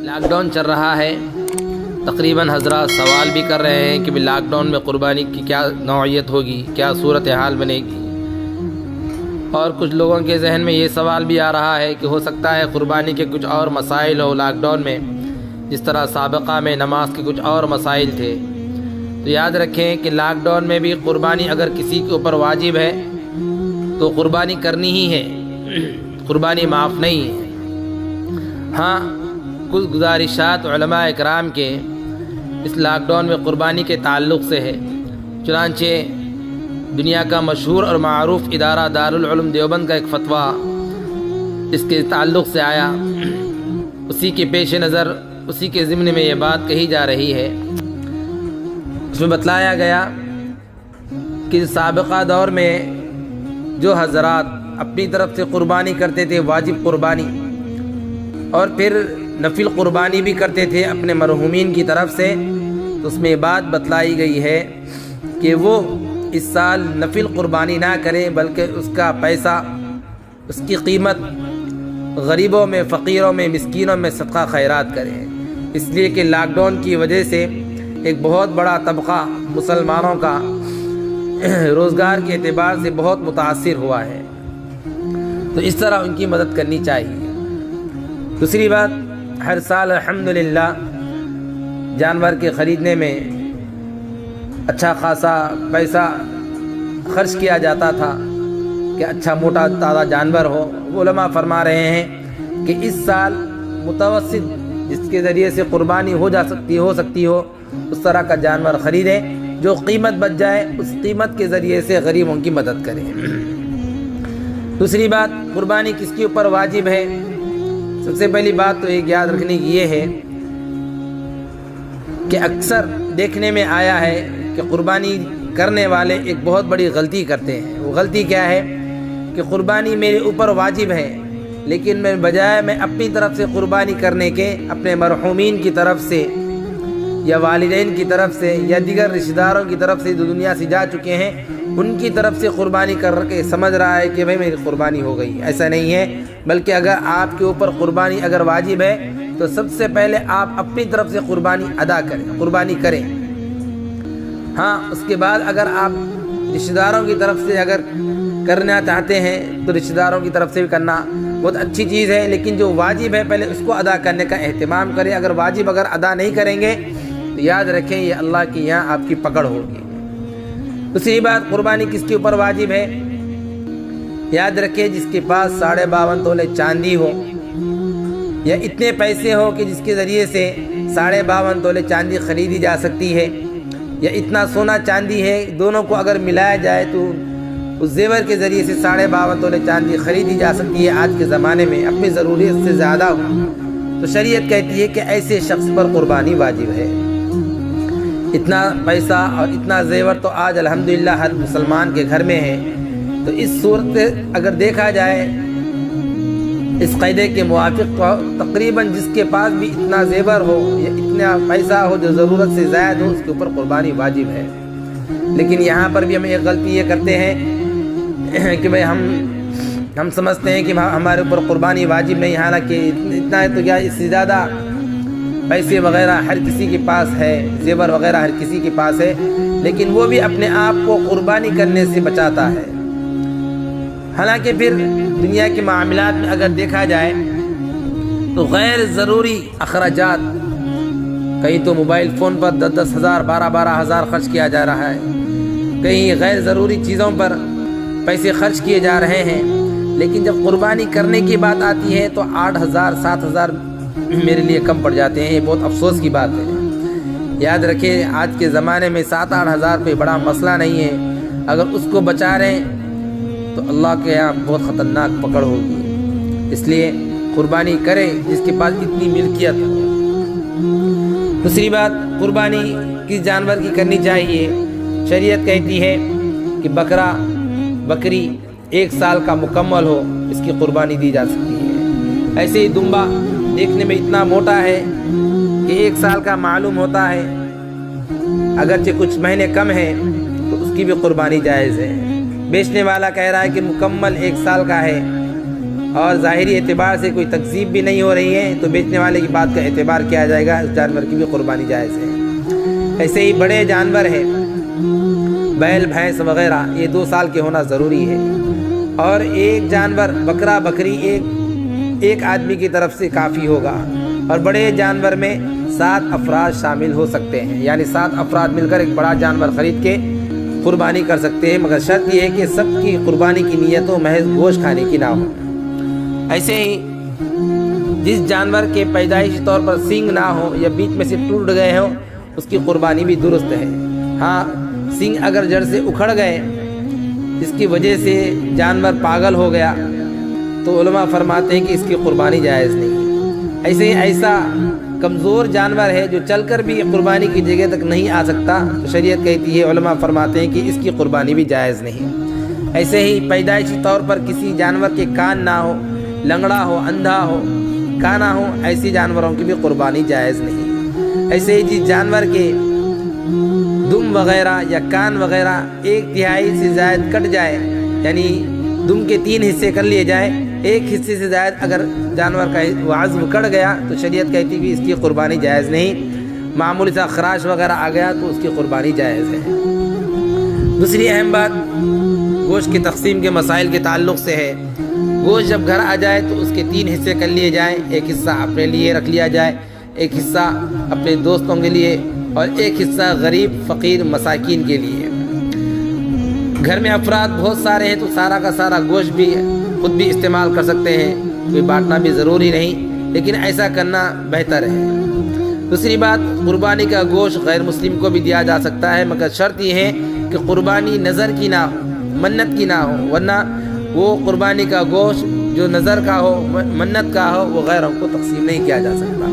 Lock down چل رہا ہے، تقریباً حضرات سوال بھی کر رہے ہیں کہ لاک ڈاؤن میں قربانی کی کیا نوعیت ہوگی، کیا صورتحال بنے گی، اور کچھ لوگوں کے ذہن میں یہ سوال بھی آ رہا ہے کہ ہو سکتا ہے قربانی کے کچھ اور مسائل ہو لاک ڈاؤن میں، جس طرح سابقہ میں نماز کے کچھ اور مسائل تھے۔ تو یاد رکھیں کہ لاک ڈاؤن میں بھی قربانی اگر کسی کے اوپر واجب ہے تو قربانی کرنی ہی ہے، قربانی معاف نہیں ہے۔ ہاں، کچھ گزارشات علماء اکرام کے اس لاک ڈاؤن میں قربانی کے تعلق سے ہے۔ چنانچہ دنیا کا مشہور اور معروف ادارہ دارالعلوم دیوبند کا ایک فتویٰ اس کے تعلق سے آیا، اسی کے پیش نظر اسی کے ضمن میں یہ بات کہی جا رہی ہے۔ اس میں بتلایا گیا کہ سابقہ دور میں جو حضرات اپنی طرف سے قربانی کرتے تھے واجب قربانی، اور پھر نفل قربانی بھی کرتے تھے اپنے مرحومین کی طرف سے، تو اس میں بات بتلائی گئی ہے کہ وہ اس سال نفل قربانی نہ کریں بلکہ اس کا پیسہ، اس کی قیمت غریبوں میں، فقیروں میں، مسکینوں میں صدقہ خیرات کریں، اس لیے کہ لاک ڈاؤن کی وجہ سے ایک بہت بڑا طبقہ مسلمانوں کا روزگار کے اعتبار سے بہت متاثر ہوا ہے، تو اس طرح ان کی مدد کرنی چاہیے۔ دوسری بات، ہر سال الحمدللہ جانور کے خریدنے میں اچھا خاصا پیسہ خرچ کیا جاتا تھا کہ اچھا موٹا تازہ جانور ہو۔ علماء فرما رہے ہیں کہ اس سال متوسط جس کے ذریعے سے قربانی ہو سکتی ہو اس طرح کا جانور خریدیں، جو قیمت بچ جائے اس قیمت کے ذریعے سے غریبوں کی مدد کریں۔ دوسری بات، قربانی کس کے اوپر واجب ہے؟ سب سے پہلی بات تو ایک یاد رکھنے کی یہ ہے کہ اکثر دیکھنے میں آیا ہے کہ قربانی کرنے والے ایک بہت بڑی غلطی کرتے ہیں۔ وہ غلطی کیا ہے کہ قربانی میرے اوپر واجب ہے، لیکن میں بجائے میں اپنی طرف سے قربانی کرنے کے اپنے مرحومین کی طرف سے یا والدین کی طرف سے یا دیگر رشتہ داروں کی طرف سے جو دنیا سے جا چکے ہیں ان کی طرف سے قربانی کر کے سمجھ رہا ہے کہ بھائی میری قربانی ہو گئی۔ ایسا نہیں ہے، بلکہ اگر آپ کے اوپر قربانی اگر واجب ہے تو سب سے پہلے آپ اپنی طرف سے قربانی ادا کریں، قربانی کریں۔ ہاں، اس کے بعد اگر آپ رشتہ داروں کی طرف سے اگر کرنا چاہتے ہیں تو رشتہ داروں کی طرف سے بھی کرنا بہت اچھی چیز ہے، لیکن جو واجب ہے پہلے اس کو ادا کرنے کا اہتمام کریں۔ اگر واجب ادا نہیں کریں گے تو یاد رکھیں یہ اللہ کی یہاں آپ کی پکڑ ہوگی۔ دوسری بات، قربانی کس کے اوپر واجب ہے؟ یاد رکھیں جس کے پاس 52.5 تولے چاندی ہو یا اتنے پیسے ہو کہ جس کے ذریعے سے 52.5 تولے چاندی خریدی جا سکتی ہے، یا اتنا سونا چاندی ہے، دونوں کو اگر ملایا جائے تو اس زیور کے ذریعے سے 52.5 تولے چاندی خریدی جا سکتی ہے آج کے زمانے میں، اپنی ضروریت سے زیادہ ہو، تو شریعت کہتی ہے کہ ایسے شخص پر قربانی واجب ہے۔ اتنا پیسہ اور اتنا زیور تو آج الحمدللہ ہر مسلمان کے گھر میں ہے، تو اس صورت اگر دیکھا جائے اس قاعدے کے موافق تو تقریباً جس کے پاس بھی اتنا زیور ہو یا اتنا پیسہ ہو جو ضرورت سے زائد ہو اس کے اوپر قربانی واجب ہے۔ لیکن یہاں پر بھی ہم ایک غلطی یہ کرتے ہیں کہ بھئی ہم سمجھتے ہیں کہ ہمارے اوپر قربانی واجب نہیں، حالانکہ اتنا ہے تو کیا اس سے زیادہ پیسے وغیرہ ہر کسی کے پاس ہے، زیور وغیرہ ہر کسی کے پاس ہے، لیکن وہ بھی اپنے آپ کو قربانی کرنے سے بچاتا ہے۔ حالانکہ پھر دنیا کے معاملات میں اگر دیکھا جائے تو غیر ضروری اخراجات، کہیں تو موبائل فون پر 10 ہزار 12 ہزار خرچ کیا جا رہا ہے، کہیں غیر ضروری چیزوں پر پیسے خرچ کیے جا رہے ہیں، لیکن جب قربانی کرنے کی بات آتی ہے تو 8 ہزار 7 ہزار میرے لیے کم پڑ جاتے ہیں۔ یہ بہت افسوس کی بات ہے۔ یاد رکھیں آج کے زمانے میں 7-8 ہزار کوئی بڑا مسئلہ نہیں ہے، اگر اس کو بچا رہے ہیں تو اللہ کے یہاں بہت خطرناک پکڑ ہوگی، اس لیے قربانی کریں جس کے پاس اتنی ملکیت ہو۔ دوسری بات، قربانی کس جانور کی کرنی چاہیے؟ شریعت کہتی ہے کہ بکری 1 سال کا مکمل ہو اس کی قربانی دی جا سکتی ہے۔ ایسے ہی دمبا دیکھنے میں اتنا موٹا ہے کہ 1 سال کا معلوم ہوتا ہے، اگرچہ کچھ مہینے کم ہیں تو اس کی بھی قربانی جائز ہے۔ بیچنے والا کہہ رہا ہے کہ مکمل 1 سال کا ہے اور ظاہری اعتبار سے کوئی تکذیب بھی نہیں ہو رہی ہے تو بیچنے والے کی بات کا اعتبار کیا جائے گا، اس جانور کی بھی قربانی جائز ہے۔ ایسے ہی بڑے جانور ہیں بیل بھینس وغیرہ، یہ 2 سال کے ہونا ضروری ہے، اور ایک جانور بکرا بکری ایک آدمی کی طرف سے کافی ہوگا، اور بڑے جانور میں 7 افراد شامل ہو سکتے ہیں، یعنی 7 افراد مل کر ایک بڑا جانور خرید کے قربانی کر سکتے ہیں، مگر شرط یہ ہے کہ سب کی قربانی کی نیت و محض گوشت کھانے کی نہ ہو۔ ایسے ہی جس جانور کے پیدائشی طور پر سینگ نہ ہو یا بیچ میں سے ٹوٹ گئے ہوں اس کی قربانی بھی درست ہے۔ ہاں، سینگ اگر جڑ سے اکھڑ گئے جس کی وجہ سے جانور پاگل ہو گیا تو علماء فرماتے ہیں کہ اس کی قربانی جائز نہیں۔ ایسے ہی ایسا کمزور جانور ہے جو چل کر بھی قربانی کی جگہ تک نہیں آ سکتا تو شریعت کہتی ہے، علماء فرماتے ہیں کہ اس کی قربانی بھی جائز نہیں۔ ایسے ہی پیدائشی طور پر کسی جانور کے کان نہ ہو، لنگڑا ہو، اندھا ہو، کانا ہو، ایسی جانوروں کی بھی قربانی جائز نہیں۔ ایسے ہی جس جانور کے دم وغیرہ یا کان وغیرہ 1/3 سے زائد کٹ جائے، یعنی دم کے 3 حصے کر لیے جائے، 1 حصے سے زائد اگر جانور کا عضو کٹ گیا تو شریعت کہتی کہ اس کی قربانی جائز نہیں۔ معمولی سا خراش وغیرہ آ گیا تو اس کی قربانی جائز ہے۔ دوسری اہم بات گوشت کی تقسیم کے مسائل کے تعلق سے ہے۔ گوشت جب گھر آ جائے تو اس کے 3 حصے کر لیے جائیں، ایک حصہ اپنے لیے رکھ لیا جائے، ایک حصہ اپنے دوستوں کے لیے، اور ایک حصہ غریب فقیر مساکین کے لیے۔ گھر میں افراد بہت سارے ہیں تو سارا کا سارا گوشت بھی خود بھی استعمال کر سکتے ہیں، کوئی بانٹنا بھی ضروری نہیں، لیکن ایسا کرنا بہتر ہے۔ دوسری بات، قربانی کا گوشت غیر مسلم کو بھی دیا جا سکتا ہے، مگر شرط یہ ہے کہ قربانی نظر کی نہ ہو، منت کی نہ ہو، ورنہ وہ قربانی کا گوشت جو نظر کا ہو، منت کا ہو، وہ غیروں کو تقسیم نہیں کیا جا سکتا۔